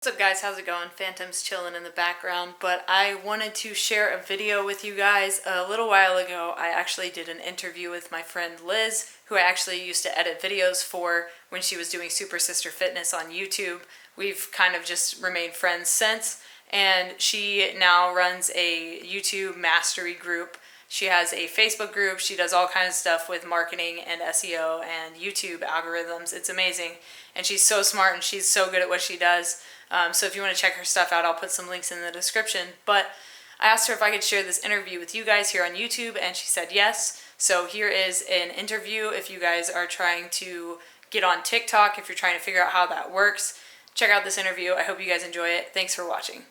What's up guys, how's it going? Phantom's chilling in the background, but I wanted to share a video with you guys. A little while ago, I actually did an interview with my friend Liz, who I actually used to edit videos for when she was doing Super Sister Fitness on YouTube. We've kind of just remained friends since, and she now runs a YouTube mastery group. She has a Facebook group. She does all kinds of stuff with marketing and SEO and YouTube algorithms. It's amazing, and she's so smart and she's so good at what she does. So if you want to check her stuff out, I'll put some links in the description. But I asked her if I could share this interview with you guys here on YouTube, and she said yes. So here is an interview if you guys are trying to get on TikTok, if you're trying to figure out how that works. Check out this interview. I hope you guys enjoy it. Thanks for watching.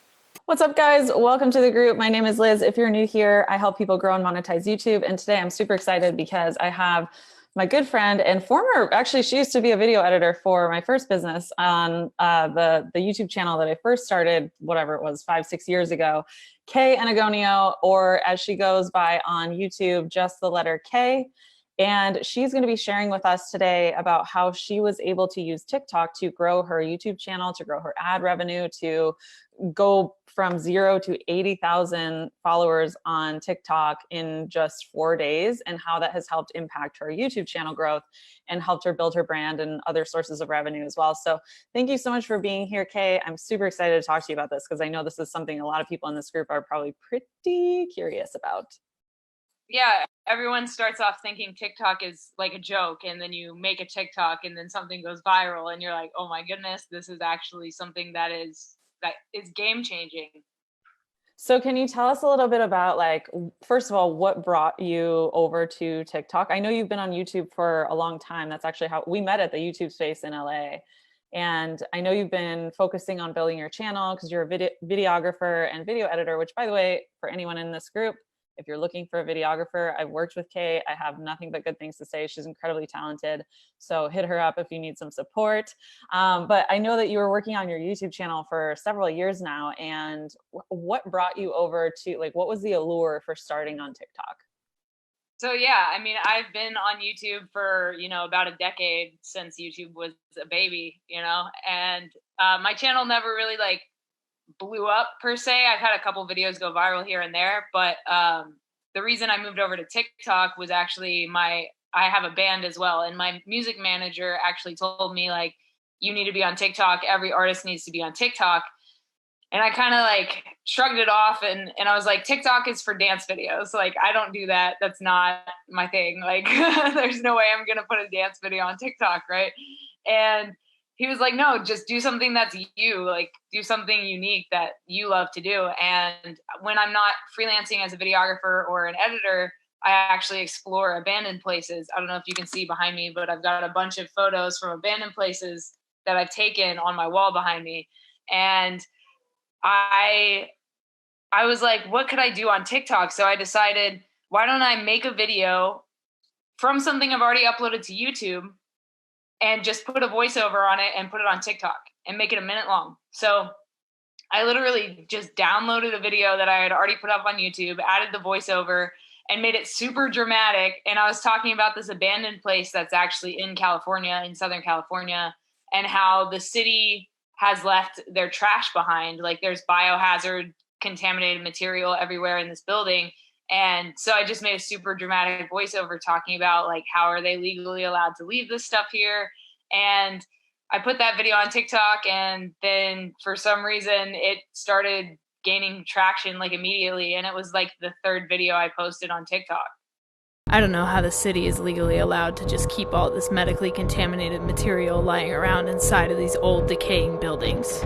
What's up, guys? Welcome to the group. My name is Liz. If you're new here, I help people grow and monetize YouTube. And today I'm super excited because I have my good friend and actually she used to be a video editor for my first business on the YouTube channel that I first started, whatever it was, 5-6 years ago, Kay Anagonio, or as she goes by on YouTube, JustTheLetterK. And she's going to be sharing with us today about how she was able to use TikTok to grow her YouTube channel, to grow her ad revenue, to go from 0 to 80,000 followers on TikTok in just 4 days, and how that has helped impact her YouTube channel growth and helped her build her brand and other sources of revenue as well. So thank you so much for being here, Kay. I'm super excited to talk to you about this because I know this is something a lot of people in this group are probably pretty curious about. Yeah, everyone starts off thinking TikTok is like a joke, and then you make a TikTok and then something goes viral and you're like, oh my goodness, this is actually something that is game changing. So can you tell us a little bit about, like, first of all, what brought you over to TikTok? I know you've been on YouTube for a long time. That's actually how we met, at the YouTube space in LA. And I know you've been focusing on building your channel because you're a videographer and video editor, which, by the way, for anyone in this group, if you're looking for a videographer, I've worked with Kay. I have nothing but good things to say. She's incredibly talented. So hit her up if you need some support. But I know that you were working on your YouTube channel for several years now. And what brought you over to, like, what was the allure for starting on TikTok? So yeah, I mean, I've been on YouTube for, about a decade, since YouTube was a baby, and my channel never really blew up per se. I've had a couple videos go viral here and there, but the reason I moved over to TikTok was actually I have a band as well, and my music manager actually told me, like, you need to be on TikTok. Every artist needs to be on TikTok. And I kind of shrugged it off, and I was like, TikTok is for dance videos. Like, I don't do that. That's not my thing. Like, there's no way I'm going to put a dance video on TikTok, right? And he was like, no, just do something that's you, like, do something unique that you love to do. And when I'm not freelancing as a videographer or an editor, I actually explore abandoned places. I don't know if you can see behind me, but I've got a bunch of photos from abandoned places that I've taken on my wall behind me. And I was like, what could I do on TikTok? So I decided, why don't I make a video from something I've already uploaded to YouTube and just put a voiceover on it and put it on TikTok and make it a minute long. So I literally just downloaded a video that I had already put up on YouTube, added the voiceover, and made it super dramatic. And I was talking about this abandoned place that's actually in California, in Southern California, and how the city has left their trash behind. Like, there's biohazard contaminated material everywhere in this building. And so I just made a super dramatic voiceover talking about, like, how are they legally allowed to leave this stuff here? And I put that video on TikTok, and then for some reason it started gaining traction immediately. And it was the third video I posted on TikTok. I don't know how the city is legally allowed to just keep all this medically contaminated material lying around inside of these old decaying buildings.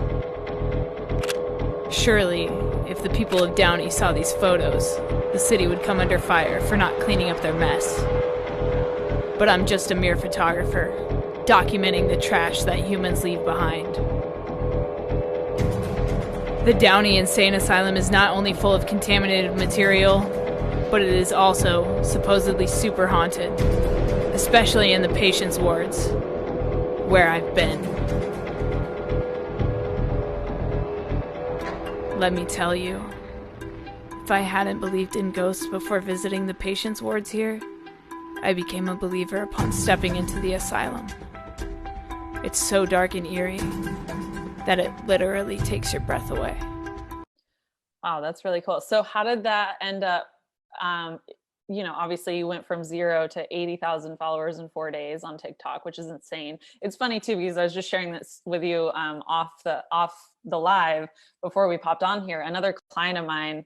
Surely, if the people of Downey saw these photos, the city would come under fire for not cleaning up their mess. But I'm just a mere photographer, documenting the trash that humans leave behind. The Downey Insane Asylum is not only full of contaminated material, but it is also supposedly super haunted, especially in the patients' wards, where I've been. Let me tell you, if I hadn't believed in ghosts before visiting the patients' wards here, I became a believer upon stepping into the asylum. It's so dark and eerie. that it literally takes your breath away. Wow, that's really cool. So how did that end up, you know, obviously you went from 0 to 80,000 followers in 4 days on TikTok, which is insane. It's funny too, because I was just sharing this with you off the live before we popped on here. Another client of mine,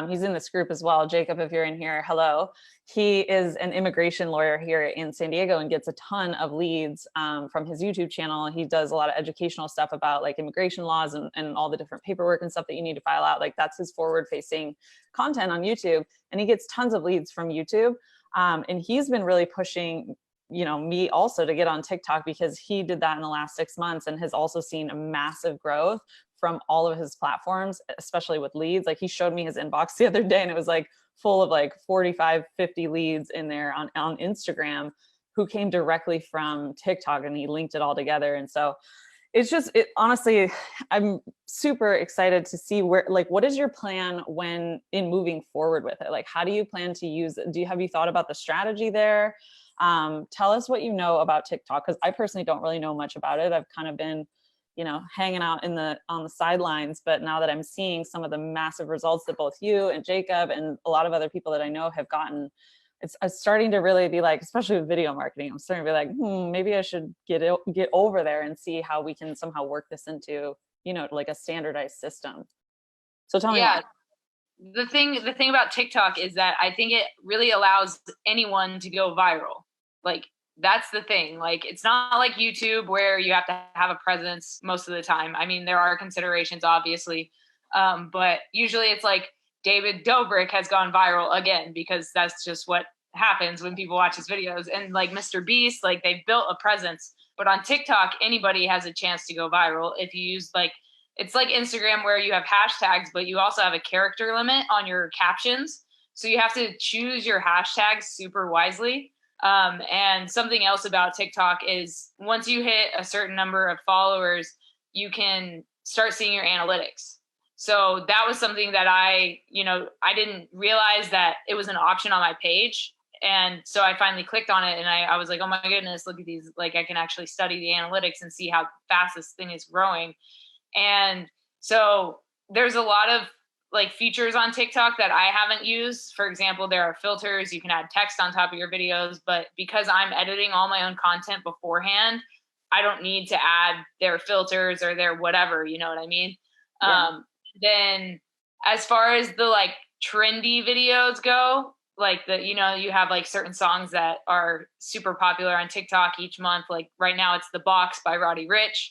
he's in this group as well. Jacob, if you're in here, hello. He is an immigration lawyer here in San Diego and gets a ton of leads from his YouTube channel. He does a lot of educational stuff about like immigration laws and all the different paperwork and stuff that you need to file out. Like that's his forward facing content on YouTube. And he gets tons of leads from YouTube. And he's been really pushing, you know, me also to get on TikTok because he did that in the last 6 months and has also seen a massive growth from all of his platforms, especially with leads. Like he showed me his inbox the other day and it was like full of like 45, 50 leads in there on Instagram who came directly from TikTok, and he linked it all together. And so it's just, honestly, I'm super excited to see where, like, what is your plan when in moving forward with it? Like, how do you plan to use it? Have you thought about the strategy there? Tell us what you know about TikTok, because I personally don't really know much about it. I've kind of been, you know, hanging out on the sidelines, but now that I'm seeing some of the massive results that both you and Jacob and a lot of other people that I know have gotten, it's starting to really be like, especially with video marketing, I'm starting to be like, maybe I should get over there and see how we can somehow work this into, you know, like a standardized system. So tell me more. The thing about TikTok is that I think it really allows anyone to go viral. Like, that's the thing. Like, it's not like YouTube where you have to have a presence most of the time. I mean, there are considerations, obviously. But usually it's like David Dobrik has gone viral again, because that's just what happens when people watch his videos. And like Mr. Beast, like they've built a presence. But on TikTok, anybody has a chance to go viral if you use like, it's like Instagram where you have hashtags, but you also have a character limit on your captions. So you have to choose your hashtags super wisely. And something else about TikTok is once you hit a certain number of followers, you can start seeing your analytics. So that was something that I didn't realize that it was an option on my page. And so I finally clicked on it and I was like, oh my goodness, look at these. Like I can actually study the analytics and see how fast this thing is growing. And so there's a lot of like features on TikTok that I haven't used. For example, there are filters. You can add text on top of your videos, but because I'm editing all my own content beforehand, I don't need to add their filters or their whatever, you know what I mean? Yeah. Then as far as the like trendy videos go, like you have like certain songs that are super popular on TikTok each month. Like right now it's The Box by Roddy Ricch.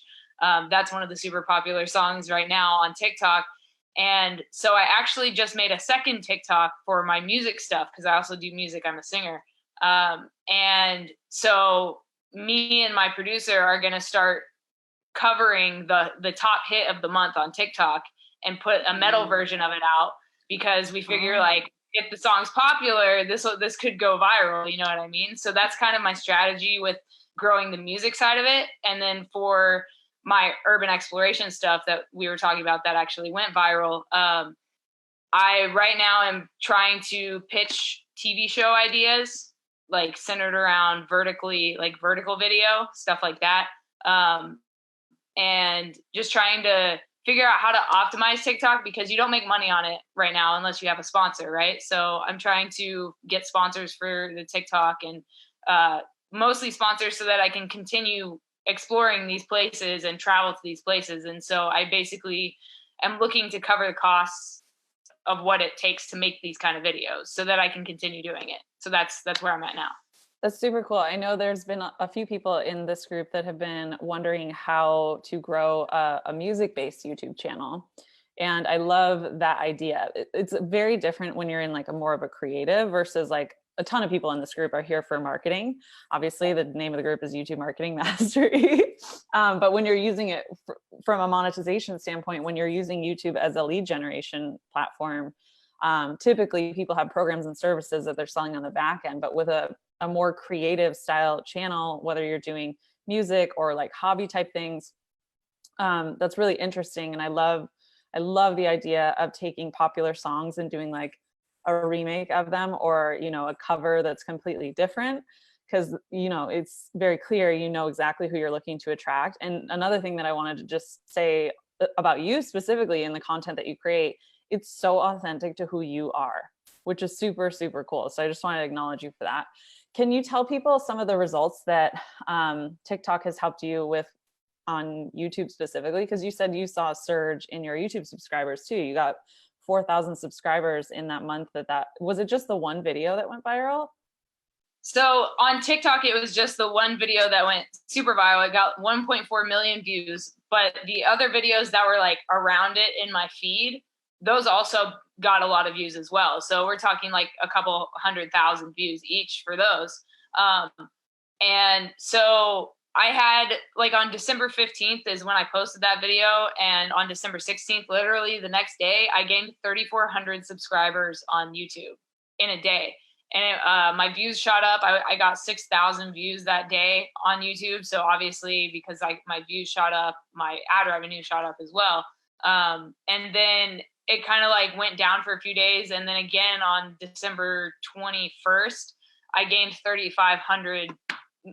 That's one of the super popular songs right now on TikTok. And so I actually just made a second TikTok for my music stuff because I also do music. I'm a singer. And so me and my producer are going to start covering the top hit of the month on TikTok and put a metal version of it out because we figure like if the song's popular, this could go viral. You know what I mean? So that's kind of my strategy with growing the music side of it. And then for my urban exploration stuff that we were talking about that actually went viral. I right now am trying to pitch TV show ideas, like centered around vertical video, stuff like that. And just trying to figure out how to optimize TikTok because you don't make money on it right now unless you have a sponsor, right? So I'm trying to get sponsors for the TikTok and mostly sponsors so that I can continue exploring these places and travel to these places. And so I basically am looking to cover the costs of what it takes to make these kind of videos so that I can continue doing it. So that's where I'm at now. That's super cool. I know there's been a few people in this group that have been wondering how to grow a music-based YouTube channel. And I love that idea. It's very different when you're in like a more of a creative versus like a ton of people in this group are here for marketing. Obviously, the name of the group is YouTube Marketing Mastery. But when you're using it from a monetization standpoint, when you're using YouTube as a lead generation platform, typically people have programs and services that they're selling on the back end. But with a more creative style channel, whether you're doing music or like hobby type things, that's really interesting. And I love the idea of taking popular songs and doing like a remake of them or, you know, a cover that's completely different. because, you know, it's very clear, you know exactly who you're looking to attract. And another thing that I wanted to just say about you specifically in the content that you create, it's so authentic to who you are, which is super, super cool. So I just want to acknowledge you for that. Can you tell people some of the results that TikTok has helped you with on YouTube specifically? Because you said you saw a surge in your YouTube subscribers too. You got 4,000 subscribers in that month. That was it just the one video that went viral? So on TikTok, it was just the one video that went super viral. It got 1.4 million views, but the other videos that were like around it in my feed, those also got a lot of views as well. So we're talking like a couple 100,000 views each for those. And so I had like on December 15th is when I posted that video. And on December 16th, literally the next day, I gained 3,400 subscribers on YouTube in a day. And my views shot up. I got 6,000 views that day on YouTube. So obviously, because my views shot up, my ad revenue shot up as well. And then it kind of like went down for a few days. And then again on December 21st, I gained 3,500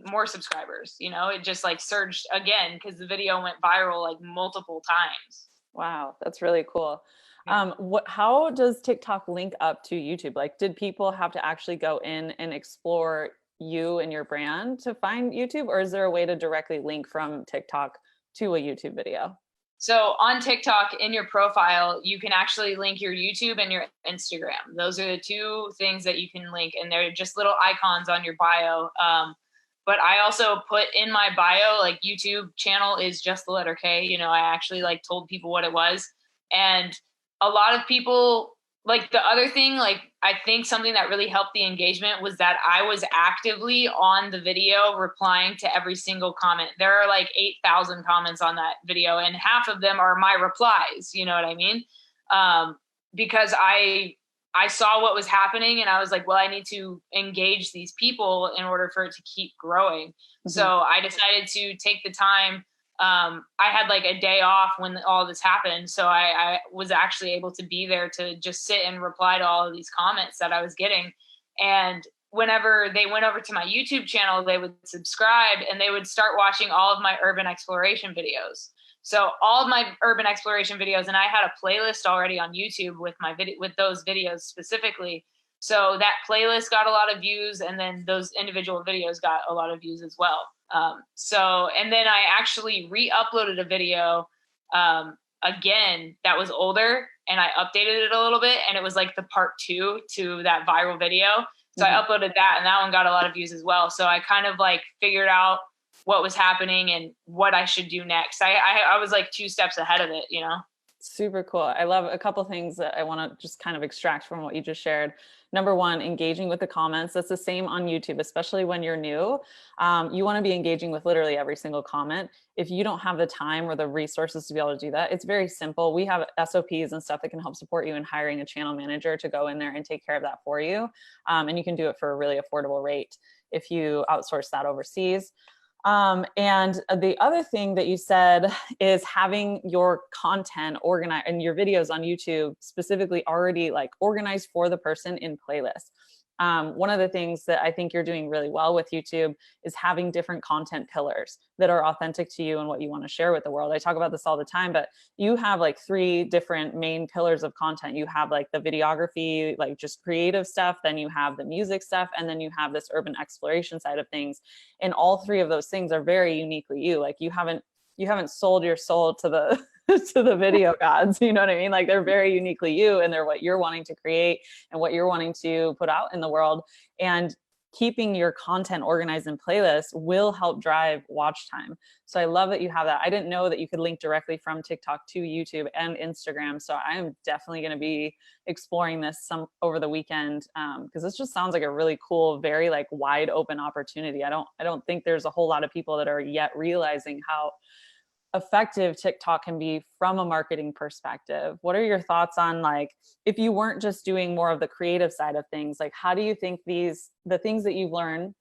more subscribers. You know, it just like surged again because the video went viral like multiple times. Wow, that's really cool. How does TikTok link up to YouTube? Like, did people have to actually go in and explore you and your brand to find YouTube, or is there a way to directly link from TikTok to a YouTube video? So on TikTok, in your profile, you can actually link your YouTube and your Instagram. Those are the two things that you can link, and they're just little icons on your bio. But I also put in my bio, like YouTube channel is JustTheLetterK. You know, I actually like told people what it was. And a lot of people, like the other thing, like I think something that really helped the engagement was that I was actively on the video replying to every single comment. There are like 8,000 comments on that video, and half of them are my replies. You know what I mean? Because I saw what was happening and I was like, well, I need to engage these people in order for it to keep growing. Mm-hmm. So I decided to take the time. I had like a day off when all this happened. So I was actually able to be there to just sit and reply to all of these comments that I was getting. And whenever they went over to my YouTube channel, they would subscribe and they would start watching all of my urban exploration videos. So all of my urban exploration videos, and I had a playlist already on YouTube with with those videos specifically. So that playlist got a lot of views, and then those individual videos got a lot of views as well. And then I actually re-uploaded a video again that was older, and I updated it a little bit, and it was like the part 2 to that viral video. So I uploaded that, and that one got a lot of views as well. So I kind of like figured out what was happening and what I should do next. I was like 2 steps ahead of it, you know? Super cool. I love a couple things that I want to just kind of extract from what you just shared. Number one, engaging with the comments. That's the same on YouTube, especially when you're new. You want to be engaging with literally every single comment. If you don't have the time or the resources to be able to do that, it's very simple. We have SOPs and stuff that can help support you in hiring a channel manager to go in there and take care of that for you. And you can do it for a really affordable rate if you outsource that overseas. And the other thing that you said is having your content organized and your videos on YouTube specifically already like organized for the person in playlists. One of the things that I think you're doing really well with YouTube is having different content pillars that are authentic to you and what you want to share with the world. I talk about this all the time, but you have like 3 different main pillars of content. You have like the videography, like just creative stuff. Then you have the music stuff. And then you have this urban exploration side of things. And all 3 of those things are very uniquely you. Like you haven't sold your soul to the to the video gods, you know what I mean? Like they're very uniquely you, and they're what you're wanting to create and what you're wanting to put out in the world. And keeping your content organized in playlists will help drive watch time. So I love that you have that. I didn't know that you could link directly from TikTok to YouTube and Instagram. So I am definitely going to be exploring this over the weekend because this just sounds like a really cool, very like wide open opportunity. I don't think there's a whole lot of people that are yet realizing how effective TikTok can be from a marketing perspective. What are your thoughts on like, if you weren't just doing more of the creative side of things, like how do you think the things that you've learned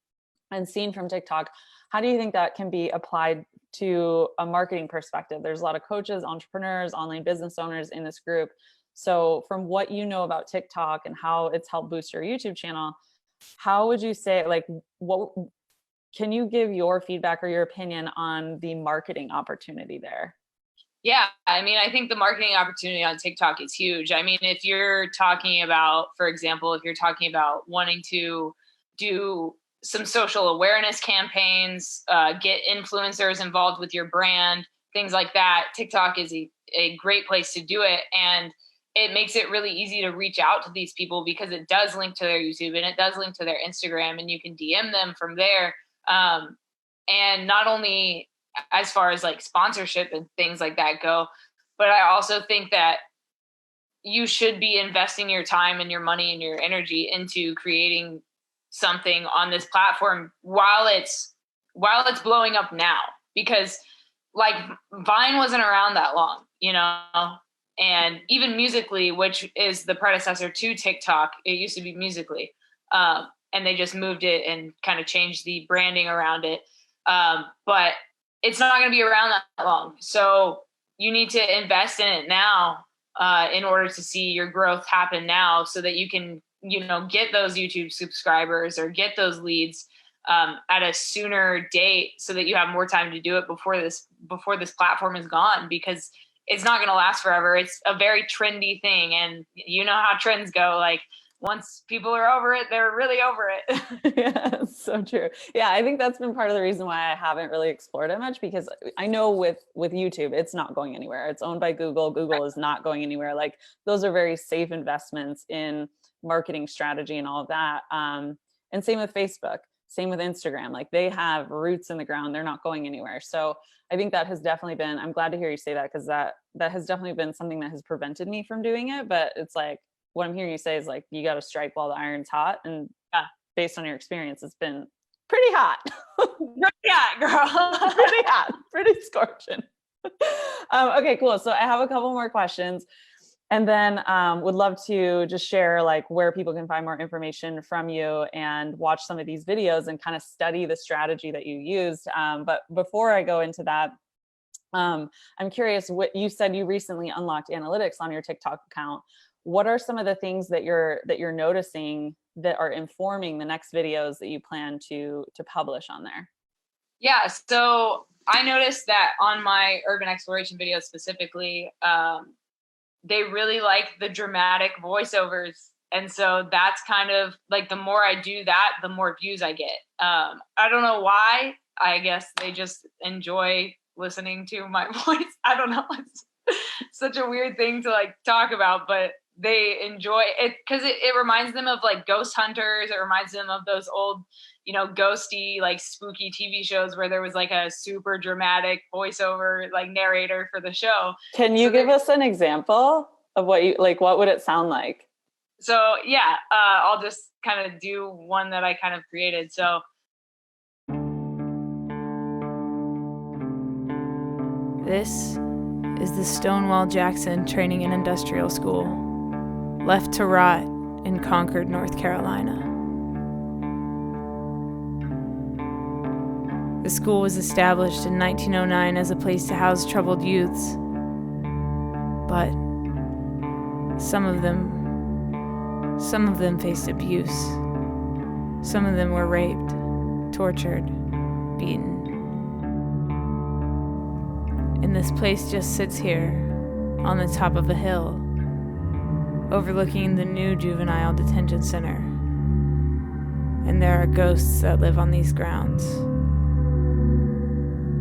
and seen from TikTok, how do you think that can be applied to a marketing perspective? There's a lot of coaches, entrepreneurs, online business owners in this group. So from what you know about TikTok and how it's helped boost your YouTube channel, how would you say, like, what can you give your feedback or your opinion on the marketing opportunity there? Yeah, I mean, I think the marketing opportunity on TikTok is huge. I mean, if you're talking about, for example, if you're talking about wanting to do some social awareness campaigns, get influencers involved with your brand, things like that, TikTok is a great place to do it. And it makes it really easy to reach out to these people because it does link to their YouTube and it does link to their Instagram, and you can DM them from there. And not only as far as like sponsorship and things like that go, but I also think that you should be investing your time and your money and your energy into creating something on this platform while it's blowing up now, because like Vine wasn't around that long, you know, and even Musically, which is the predecessor to TikTok, it used to be Musically, and they just moved it and kind of changed the branding around it, but it's not going to be around that long. So you need to invest in it now in order to see your growth happen now, so that you can, you know, get those YouTube subscribers or get those leads at a sooner date, so that you have more time to do it before this platform is gone, because it's not going to last forever. It's a very trendy thing. And you know how trends go. Like, once people are over it, they're really over it. Yeah, so true. Yeah, I think that's been part of the reason why I haven't really explored it much, because I know with YouTube, it's not going anywhere. It's owned by Google. Google is not going anywhere. Like, those are very safe investments in marketing strategy and all of that. And same with Facebook, same with Instagram. Like, they have roots in the ground. They're not going anywhere. So I think that has definitely been, I'm glad to hear you say that, because that has definitely been something that has prevented me from doing it. But it's like, what I'm hearing you say is like, you got to strike while the iron's hot. And based on your experience, it's been pretty hot. Pretty hot, girl. Pretty hot, pretty scorching. Okay, cool. So I have a couple more questions, and then would love to just share like where people can find more information from you and watch some of these videos and kind of study the strategy that you used. But before I go into that, I'm curious, what you said you recently unlocked analytics on your TikTok account. What are some of the things that you're noticing that are informing the next videos that you plan to publish on there? Yeah, so I noticed that on my urban exploration videos specifically, they really like the dramatic voiceovers. And so that's kind of like, the more I do that, the more views I get. I don't know why. I guess they just enjoy listening to my voice. I don't know. It's such a weird thing to like talk about, but they enjoy it because it reminds them of like ghost hunters. It reminds them of those old, you know, ghosty, like spooky TV shows where there was like a super dramatic voiceover, like narrator for the show. Can you give us an example of what you like? What would it sound like? So yeah, I'll just kind of do one that I kind of created. So this is the Stonewall Jackson Training and Industrial School, left to rot in Concord, North Carolina. The school was established in 1909 as a place to house troubled youths, but some of them faced abuse. Some of them were raped, tortured, beaten. And this place just sits here on the top of a hill, overlooking the new juvenile detention center. And there are ghosts that live on these grounds.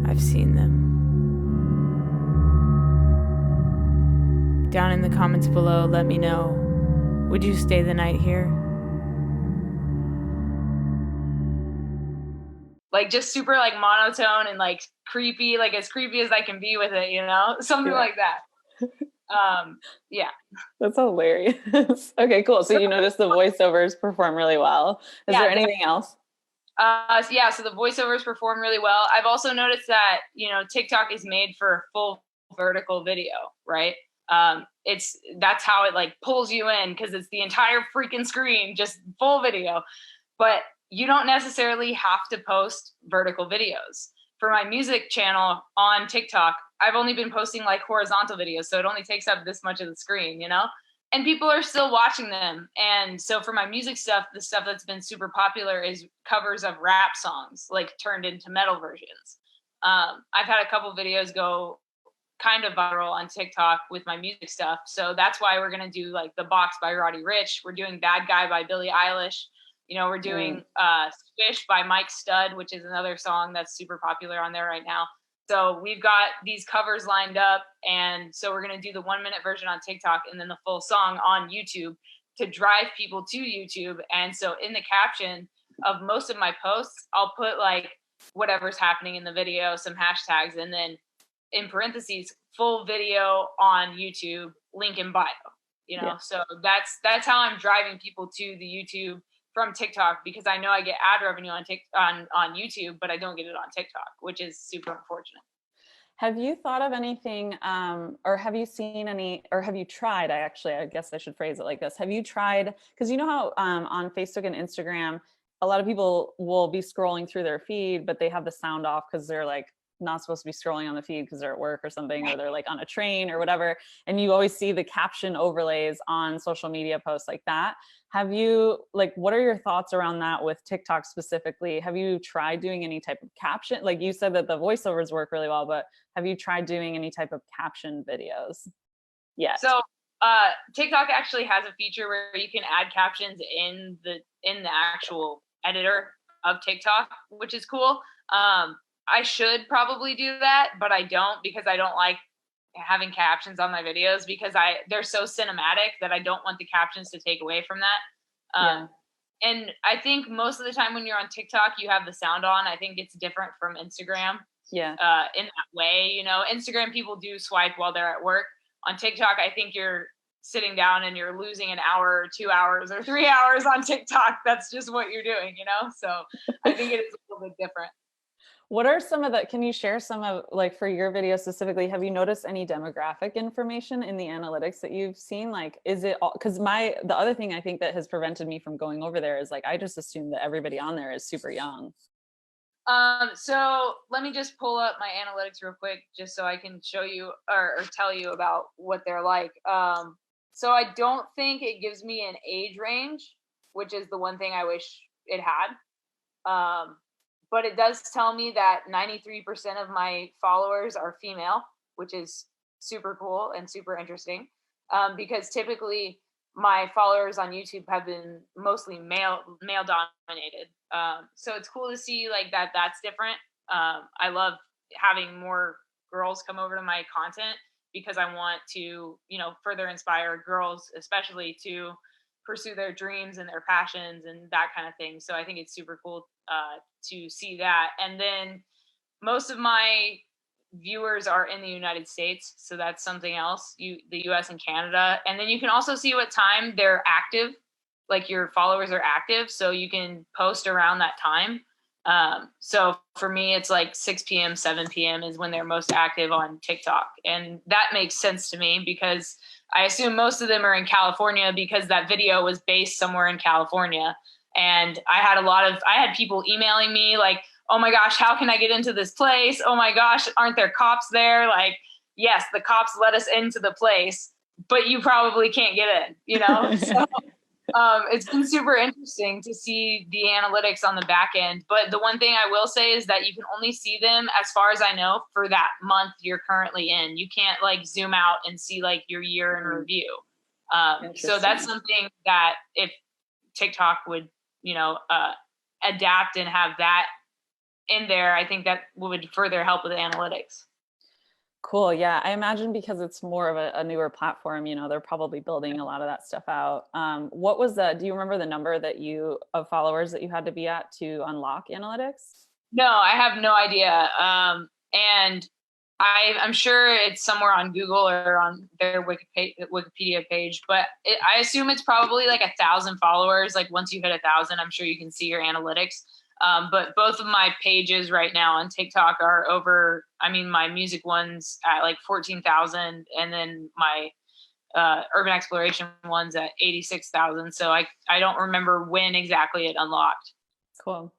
I've seen them. Down in the comments below, let me know, would you stay the night here? Like just super like monotone and like creepy, like as creepy as I can be with it, you know, something like that. Yeah. That's hilarious. Okay, cool. So you noticed the voiceovers perform really well. Is there anything else? Yeah, so the voiceovers perform really well. I've also noticed that, you know, TikTok is made for full vertical video, right? That's how it like pulls you in, because it's the entire freaking screen, just full video. But you don't necessarily have to post vertical videos. For my music channel on TikTok, I've only been posting like horizontal videos, so it only takes up this much of the screen, you know? and people are still watching them. And so for my music stuff, the stuff that's been super popular is covers of rap songs, like turned into metal versions. I've had a couple videos go kind of viral on TikTok with my music stuff. So that's why we're going to do like The Box by Roddy Ricch. We're doing Bad Guy by Billie Eilish. You know, we're doing Swish by Mike Stud, which is another song that's super popular on there right now. So we've got these covers lined up. And so we're going to do the 1 minute version on TikTok and then the full song on YouTube to drive people to YouTube. And so in the caption of most of my posts, I'll put like whatever's happening in the video, some hashtags, and then in parentheses, full video on YouTube, link in bio. You know, so that's how I'm driving people to the YouTube from TikTok, because I know I get ad revenue on YouTube, but I don't get it on TikTok, which is super unfortunate. Have you thought of anything, or have you seen any, or have you tried, I guess I should phrase it like this. Have you tried, because you know how on Facebook and Instagram, a lot of people will be scrolling through their feed, but they have the sound off because they're like not supposed to be scrolling on the feed because they're at work or something, or they're like on a train or whatever. And you always see the caption overlays on social media posts like that. Have you, like, what are your thoughts around that with TikTok specifically? Have you tried doing any type of caption? Like you said that the voiceovers work really well, but have you tried doing any type of caption videos yet? So TikTok actually has a feature where you can add captions in the actual editor of TikTok, which is cool. I should probably do that, but I don't, because I don't like having captions on my videos because they're so cinematic that I don't want the captions to take away from that. And I think most of the time when you're on TikTok, you have the sound on. I think it's different from Instagram. In that way, you know, Instagram people do swipe while they're at work. On TikTok, I think you're sitting down and you're losing an hour or 2 hours or 3 hours on TikTok. That's just what you're doing, you know? So I think it is a little bit different. What are some of the, can you share some of, like, for your video specifically, have you noticed any demographic information in the analytics that you've seen? Like, is it all, because the other thing I think that has prevented me from going over there is like, I just assume that everybody on there is super young. So let me just pull up my analytics real quick, just so I can show you or tell you about what they're like. So I don't think it gives me an age range, which is the one thing I wish it had. But it does tell me that 93% of my followers are female, which is super cool and super interesting. Because typically my followers on YouTube have been mostly male dominated. So it's cool to see like that's different. I love having more girls come over to my content because I want to, you know, further inspire girls, especially to pursue their dreams and their passions and that kind of thing. So I think it's super cool to see that. And then most of my viewers are in the United States, so that's something else. The US and Canada. And then you can also see what time they're active, like your followers are active, so you can post around that time. So for me, it's like 6 p.m., 7 p.m. is when they're most active on TikTok. And that makes sense to me because I assume most of them are in California because that video was based somewhere in California. And I had people emailing me like, oh my gosh, how can I get into this place? Oh my gosh, aren't there cops there? Like, yes, the cops let us into the place, but you probably can't get in, you know? So it's been super interesting to see the analytics on the back end. But the one thing I will say is that you can only see them, as far as I know, for that month you're currently in. You can't like zoom out and see like your year in review. So that's something that if TikTok would, you know, adapt and have that in there, I think that would further help with the analytics. Cool. Yeah. I imagine because it's more of a newer platform, you know, they're probably building a lot of that stuff out. What was do you remember the number of followers that you had to be at to unlock analytics? No, I have no idea. And I'm sure it's somewhere on Google or on their Wikipedia page, but I assume it's probably like 1,000 followers. Like once you hit 1,000, I'm sure you can see your analytics. But both of my pages right now on TikTok are over, I mean, my music one's at like 14,000 and then my urban exploration one's at 86,000. So I don't remember when exactly it unlocked. Cool.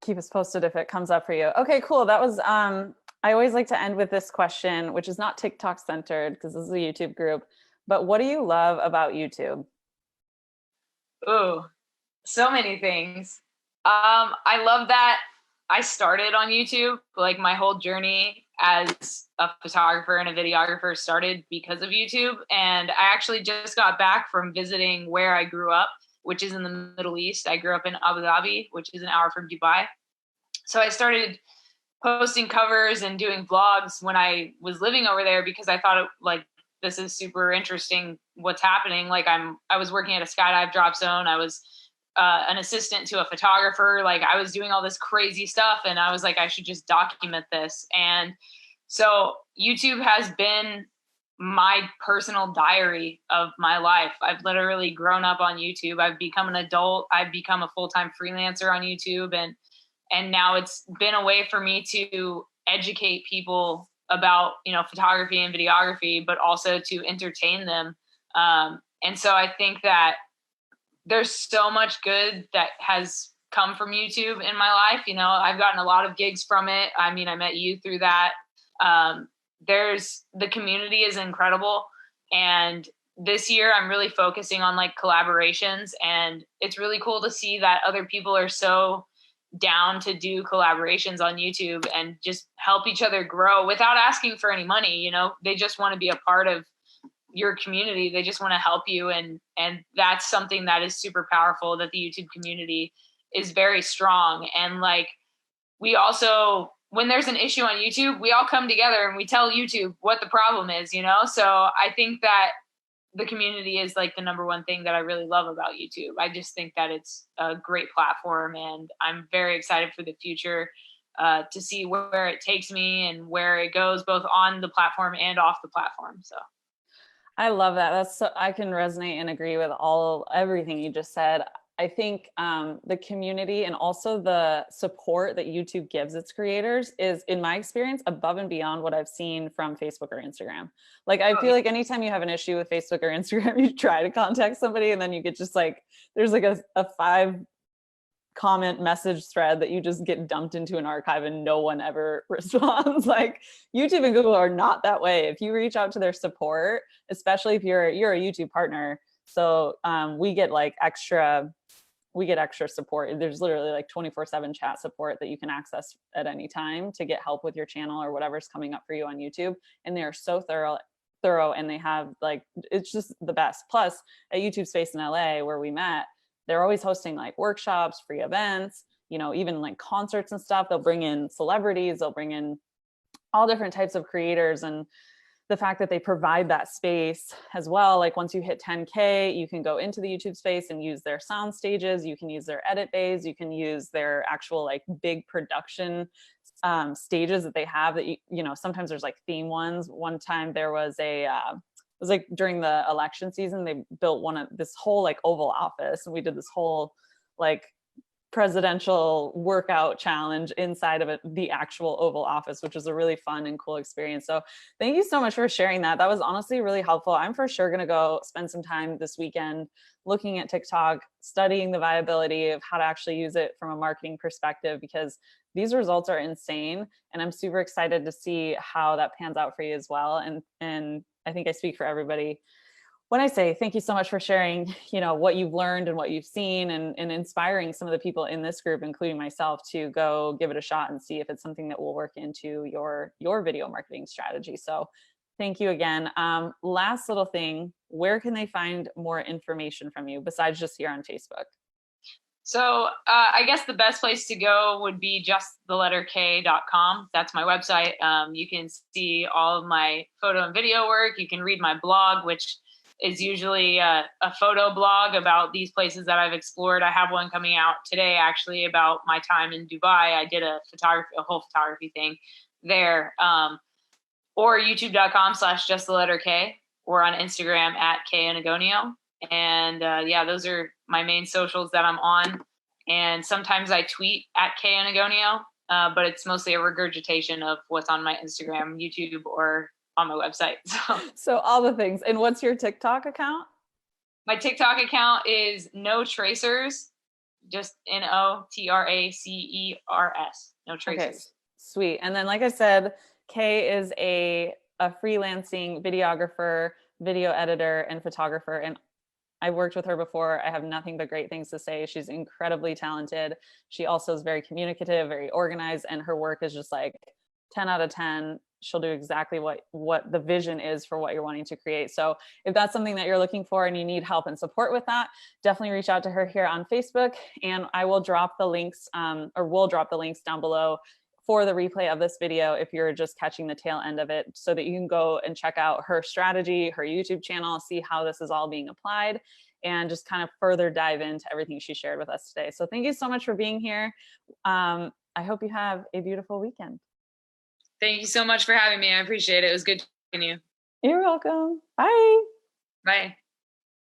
Keep us posted if it comes up for you. Okay, cool. That was, I always like to end with this question, which is not TikTok centered because this is a YouTube group, but what do you love about YouTube? Ooh, so many things. I love that I started on YouTube. Like my whole journey as a photographer and a videographer started because of YouTube. And I actually just got back from visiting where I grew up, which is in the Middle East. I grew up in Abu Dhabi, which is an hour from Dubai. So I started posting covers and doing vlogs when I was living over there because I thought this is super interesting what's happening. Like I was working at a skydive drop zone. I was an assistant to a photographer. Like I was doing all this crazy stuff and I was like, I should just document this. And so YouTube has been my personal diary of my life. I've literally grown up on YouTube. I've become an adult. I've become a full-time freelancer on YouTube. And now it's been a way for me to educate people about, photography and videography, but also to entertain them. And so I think that there's so much good that has come from YouTube in my life. I've gotten a lot of gigs from it. I mean, I met you through that. The community is incredible. And this year I'm really focusing on like collaborations, and it's really cool to see that other people are so down to do collaborations on YouTube and just help each other grow without asking for any money. They just want to be a part of your community. They just want to help you. And that's something that is super powerful, that the YouTube community is very strong. And like, we also, when there's an issue on YouTube, we all come together and we tell YouTube what the problem is, So I think that the community is like the number one thing that I really love about YouTube. I just think that it's a great platform, and I'm very excited for the future to see where it takes me and where it goes, both on the platform and off the platform. So I love that. I can resonate and agree with everything you just said. I think the community and also the support that YouTube gives its creators is, in my experience, above and beyond what I've seen from Facebook or Instagram. Like, I feel like anytime you have an issue with Facebook or Instagram, you try to contact somebody and then you get just like, there's like a 5-comment message thread that you just get dumped into an archive and no one ever responds. Like, YouTube and Google are not that way. If you reach out to their support, especially if you're a YouTube partner, so we get extra support. There's literally like 24/7 chat support that you can access at any time to get help with your channel or whatever's coming up for you on YouTube. And they are so thorough, and they have it's just the best. Plus, at YouTube Space in LA, where we met, they're always hosting like workshops, free events, even like concerts and stuff. They'll bring in celebrities, they'll bring in all different types of creators. And the fact that they provide that space as well, like once you hit 10K, you can go into the YouTube space and use their sound stages, you can use their edit bays, you can use their actual like big production stages that they have that sometimes there's like theme ones. One time there was it was like during the election season, they built this whole like Oval Office, and we did this whole like presidential workout challenge inside of the actual Oval Office, which is a really fun and cool experience. So thank you so much for sharing that. That was honestly really helpful. I'm for sure going to go spend some time this weekend looking at TikTok, studying the viability of how to actually use it from a marketing perspective, because these results are insane. And I'm super excited to see how that pans out for you as well. And I think I speak for everybody when I say thank you so much for sharing, what you've learned and what you've seen, and inspiring some of the people in this group, including myself, to go give it a shot and see if it's something that will work into your video marketing strategy. So thank you again. Last little thing, where can they find more information from you besides just here on Facebook? So I guess the best place to go would be JustTheLetterK.com. That's my website. You can see all of my photo and video work. You can read my blog, which is usually a photo blog about these places that I've explored. I have one coming out today, actually, about my time in Dubai. I did a whole photography thing there. Or youtube.com/JustTheLetterK, or on Instagram @KAnagonio. And those are my main socials that I'm on. And sometimes I tweet @KAnagonio, but it's mostly a regurgitation of what's on my Instagram, YouTube, or on my website. So all the things. And what's your TikTok account? My TikTok account is No Tracers, just NOTRACERS. No Tracers. Okay, sweet. And then, like I said, Kay is a freelancing videographer, video editor and photographer. And I worked with her before. I have nothing but great things to say. She's incredibly talented. She also is very communicative, very organized, and her work is just like 10 out of 10. She'll do exactly what the vision is for what you're wanting to create. So if that's something that you're looking for and you need help and support with that, definitely reach out to her here on Facebook. And I will drop the links, or we'll drop the links down below for the replay of this video if you're just catching the tail end of it, so that you can go and check out her strategy, her YouTube channel, see how this is all being applied, and just kind of further dive into everything she shared with us today. So thank you so much for being here. I hope you have a beautiful weekend. Thank you so much for having me. I appreciate it. It was good talking to you. You're welcome. Bye. Bye.